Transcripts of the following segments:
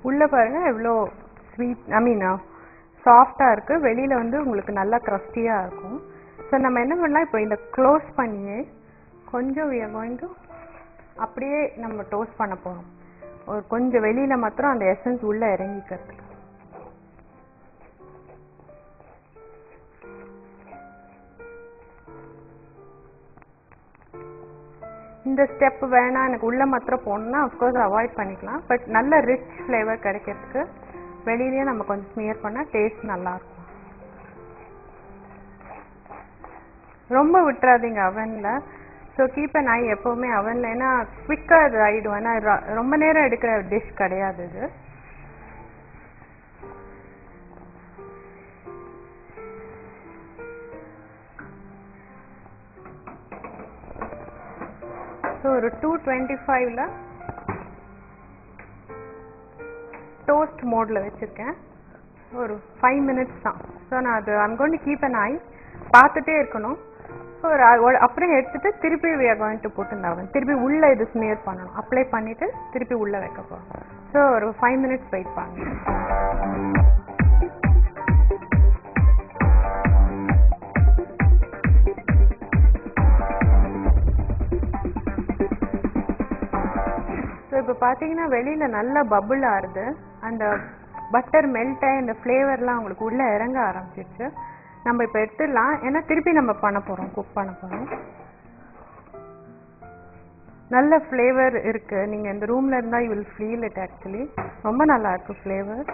உள்ள பாருங்க எவ்வளோ ஸ்வீட், ஐ மீன் சாஃப்டாக இருக்குது. வெளியில் வந்து உங்களுக்கு நல்லா க்ரஸ்டியாக இருக்கும். ஸோ நம்ம என்ன பண்ணலாம், இப்போ இந்த க்ளோஸ் பண்ணியே கொஞ்சம் we are going to அப்படியே நம்ம டோஸ்ட் பண்ண போகிறோம். ஒரு கொஞ்சம் வெளியில் மாத்திரம் அந்த எசன்ஸ் உள்ளே இறங்கிக்கிறது. இந்த ஸ்டெப் வேணாம் எனக்கு உள்ள மாத்திரம் போகணுன்னா அஃப்கோர்ஸ் அவாய்ட் பண்ணிக்கலாம். பட் நல்ல ரிச் ஃப்ளேவர் கிடைக்கிறதுக்கு வெளியிலேயே நம்ம கொஞ்சம் ஸ்மியர் பண்ணால் டேஸ்ட் நல்லாயிருக்கும். ரொம்ப விட்டுறாதீங்க அவனில். ஸோ கீப் அன் ஐ எப்போவுமே அவனில், ஏன்னா குவிக்காக அது ஆகிடும். ஏன்னா ரொம்ப நேரம் எடுக்கிற டிஷ் கிடையாது இது. ஸோ ஒரு 225ல் டோஸ்ட் மோடில் வச்சுருக்கேன். ஒரு 5 minutes தான். ஸோ நான் அது I'm going to keep an ஐ, பார்த்துட்டே இருக்கணும். ஸோ அப்புறம் எடுத்துகிட்டு திருப்பி we are going to put in the oven. திருப்பி உள்ளே இது ஸ்மியர் பண்ணணும். அப்ளை பண்ணிவிட்டு திருப்பி உள்ளே வைக்க போகிறோம். ஸோ ஒரு 5 minutes வெயிட் பண்ணுங்க. ஸோ இப்போ பார்த்தீங்கன்னா வெளியில் நல்லா பபுள் ஆறுது. அந்த பட்டர் மெல்ட் ஆகி அந்த ஃப்ளேவர்லாம் உங்களுக்கு உள்ளே இறங்க ஆரம்பிச்சிருச்சு. நம்ம இப்போ எடுத்துடலாம், ஏன்னா திருப்பி நம்ம பண்ண போகிறோம், குக் பண்ண போகிறோம். நல்ல ஃப்ளேவர் இருக்குது. நீங்கள் இந்த ரூமில் இருந்தால் you will feel it. Actually ரொம்ப நல்லா இருக்குது ஃப்ளேவர்.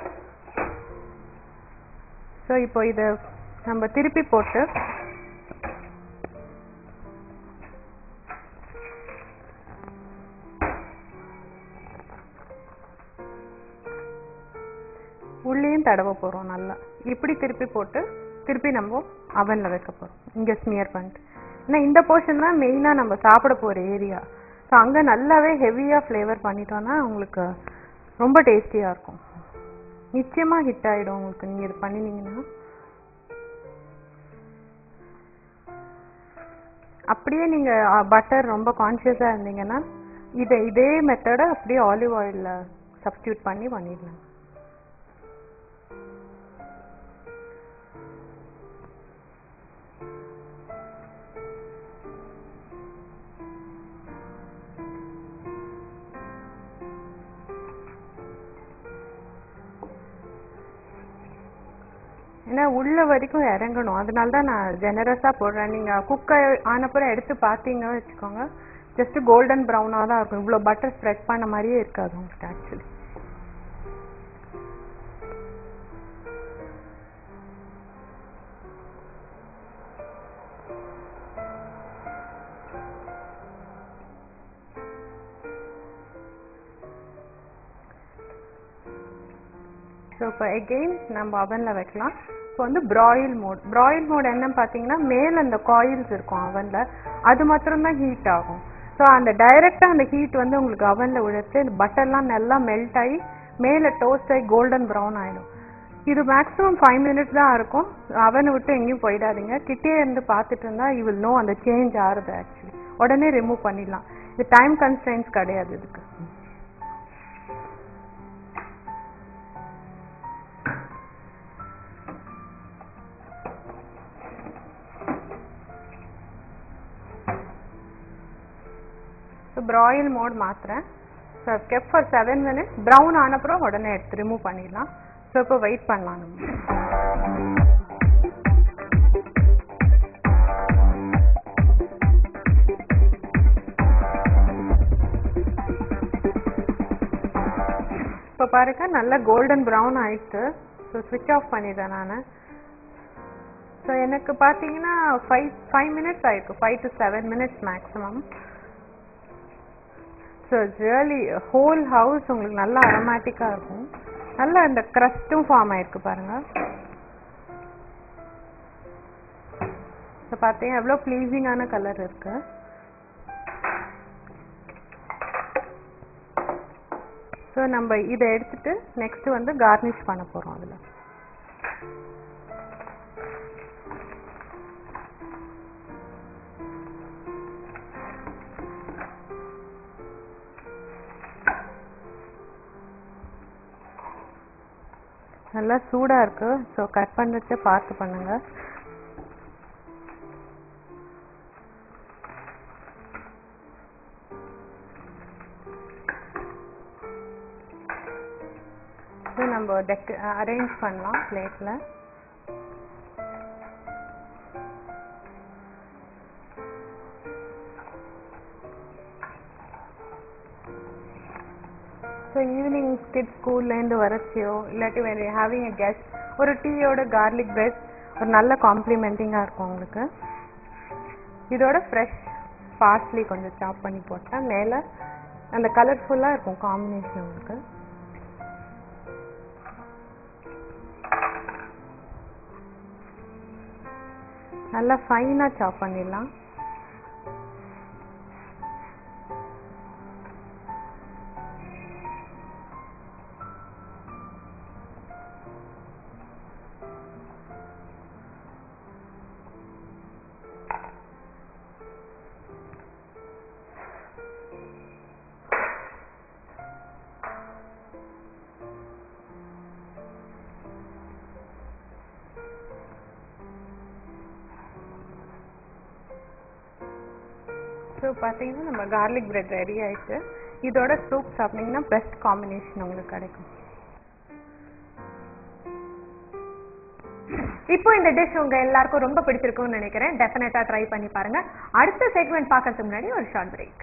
ஸோ இப்போ இதை நம்ம திருப்பி போட்டு உள்ளேயும் தடவை போகிறோம் நல்லா. இப்படி திருப்பி போட்டு திருப்பி நம்ம அவனில் வைக்க போகிறோம், இங்கே ஸ்மியர் பண்ணிட்டு. ஏன்னா இந்த போர்ஷன் தான் மெயினாக நம்ம சாப்பிட போகிற ஏரியா. ஸோ அங்கே நல்லாவே ஹெவியாக ஃப்ளேவர் பண்ணிட்டோன்னா உங்களுக்கு ரொம்ப டேஸ்டியாக இருக்கும். நிச்சயமாக ஹிட் ஆகிடும் உங்களுக்கு நீங்கள் இது பண்ணினீங்கன்னா. அப்படியே நீங்கள் பட்டர் ரொம்ப கான்ஷியஸாக இருந்தீங்கன்னா இதே மெத்தடை அப்படியே ஆலிவ் ஆயிலில் சப்ஸ்டியூட் பண்ணிடலாம். ஏன்னா உள்ள வரைக்கும் இறங்கணும், அதனால தான் நான் ஜெனரஸாக போடுறேன். நீங்கள் குக்கை ஆனப்புறம் எடுத்து பார்த்தீங்க வச்சுக்கோங்க, ஜஸ்ட் கோல்டன் ப்ரௌனாக தான் இருக்கும். இவ்வளோ பட்டர் ஸ்ப்ரெட் பண்ண மாதிரியே இருக்காது உங்களுக்கு ஆக்சுவலி. ஸோ இப்போ எகெயின் நம்ம அவனில் வைக்கலாம். இப்போ வந்து ப்ராயில் மோட் என்னன்னு பார்த்தீங்கன்னா, மேலே அந்த காயில்ஸ் இருக்கும் அவனில், அது மாத்திரம்தான் ஹீட் ஆகும். ஸோ அந்த டைரெக்டாக அந்த ஹீட் வந்து உங்களுக்கு அவனில் விழுத்து இந்த பட்டர்லாம் நல்லா மெல்ட் ஆகி மேலே டோஸ்ட் ஆகி கோல்டன் ப்ரௌன் ஆகிடும். இது மேக்ஸிமம் 5 minutes தான் இருக்கும். அவனை விட்டு எங்கேயும் போயிடாதீங்க. கிட்டே இருந்து பார்த்துட்டு இருந்தால் யூ வில் நோ அந்த சேஞ்ச் ஆகுது. ஆக்சுவலி உடனே ரிமூவ் பண்ணிடலாம். இது டைம் கன்ஸ்ட்ரெயின்ஸ் கிடையாது இதுக்கு. ப்ராயில் மோட் மாத்துறேன். So keep for 7 minutes. Brown ஆனப்புறம் உடனே எடுத்து ரிமூவ் பண்ணிடலாம். ஸோ இப்போ வெயிட் பண்ணலாம் நம்ம. இப்போ பாருங்க நல்லா கோல்டன் ப்ரௌன் ஆயிடுச்சு. ஸோ ஸ்விட்ச் ஆஃப் பண்ணிடுறேன் நான். ஸோ எனக்கு பார்த்தீங்கன்னா 5 minutes ஆயிருக்கு, 5 to 7 minutes maximum. So really whole house உங்களுக்கு நல்லா அரோமேட்டிக்காக இருக்கும். நல்லா இந்த க்ரஸ்ட்டும் ஃபார்ம் ஆயிருக்கு பாருங்கள். ஸோ பார்த்தீங்கன்னா எவ்வளோ ப்ளீஸிங்கான கலர் இருக்கு. ஸோ நம்ம இதை எடுத்துட்டு நெக்ஸ்ட் வந்து கார்னிஷ் பண்ண போகிறோம். அதில் நல்லா சூடா இருக்கு. ஸோ கட் பண்ணுறச்ச பார்த்து பண்ணுங்க. ஸோ நம்ம அரேஞ்ச் பண்ணலாம் பிளேட்ல. ஸோ ஈவினிங் கிட்ஸ் ஸ்கூல்லேருந்து வரச்சியோ இல்லாட்டி வேறு ஹேவிங் எ கெஸ்ட் ஒரு டீயோட கார்லிக் பிரெட் ஒரு நல்ல காம்ப்ளிமெண்டிங்காக இருக்கும் உங்களுக்கு. இதோட ஃப்ரெஷ் பார்ஸ்லி கொஞ்சம் சாப் பண்ணி போட்டால் மேலே அந்த கலர்ஃபுல்லாக இருக்கும் காம்பினேஷன் உங்களுக்கு. நல்லா ஃபைனாக சாப் பண்ணிடலாம். ஸோ பார்த்தீங்கன்னா நம்ம கார்லிக் பிரெட் ரெடி ஆயிடுச்சு. இதோட சூப் சாப்பிட்டீங்கன்னா பெஸ்ட் காம்பினேஷன் உங்களுக்கு கிடைக்கும். இப்போ இந்த டிஷ் உங்க எல்லாருக்கும் ரொம்ப பிடிச்சிருக்கும்னு நினைக்கிறேன். டெஃபினட்டா ட்ரை பண்ணி பாருங்க. அடுத்த செக்மெண்ட் பார்க்கறதுக்கு முன்னாடி ஒரு ஷார்ட் பிரேக்.